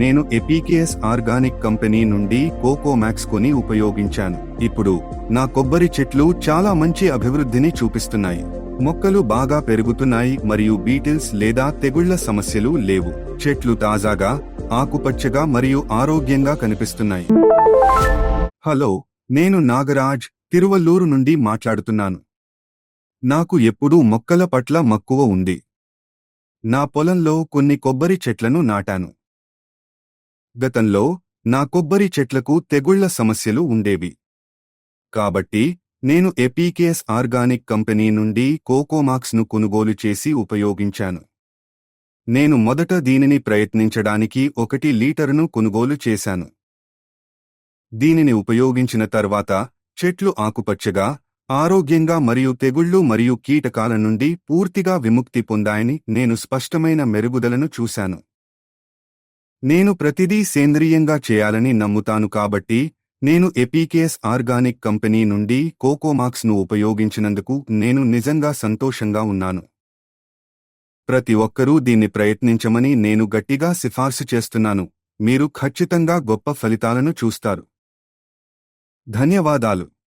నేను ఎపీకేఎస్ organic company నుండి కోకోమాక్స్ కొని ఉపయోగించాను. ఇప్పుడు నా కొబ్బరి చెట్లు చాలా మంచి అభివృద్ధిని చూపిస్తున్నాయి. మొక్కలు బాగా పెరుగుతున్నాయి మరియు బీటిల్స్ లేదా తెగుళ్ల సమస్యలు లేవు. చెట్లు తాజాగా, ఆకుపచ్చగా మరియు ఆరోగ్యంగా కనిపిస్తున్నాయి. హలో, నేను నాగరాజ్, తిరువల్లూరు నుండి మాట్లాడుతున్నాను. నాకు ఎప్పుడూ మొక్కల పట్ల మక్కువ ఉంది. నా పొలంలో కొన్ని కొబ్బరి చెట్లను నాటాను. గతంలో నా కొబ్బరి చెట్లకు తెగుళ్ల సమస్యలు ఉండేవి. కాబట్టి నేను ఎపీకేఎస్ ఆర్గానిక్ కంపెనీ నుండి కోకోమాక్స్ ను కొనుగోలు చేసి ఉపయోగించాను. నేను మొదట దీనిని ప్రయత్నించడానికి 1 లీటరును కొనుగోలు చేశాను. దీనిని ఉపయోగించిన తర్వాత చెట్లు ఆకుపచ్చగా, ఆరోగ్యంగా మరియు తెగుళ్ళు మరియు కీటకాల నుండి పూర్తిగా విముక్తి పొందాయని నేను స్పష్టమైన మెరుగుదలను చూశాను. నేను ప్రతిదీ సేంద్రియంగా చేయాలని నమ్ముతాను కాబట్టి నేను ఎపీకేఎస్ ఆర్గానిక్ కంపెనీ నుండి కోకోమాక్స్ ను ఉపయోగించినందుకు నేను నిజంగా సంతోషంగా ఉన్నాను. ప్రతి ఒక్కరూ దీన్ని ప్రయత్నించమని నేను గట్టిగా సిఫార్సు చేస్తున్నాను. మీరు ఖచ్చితంగా గొప్ప ఫలితాలను చూస్తారు. ధన్యవాదాలు.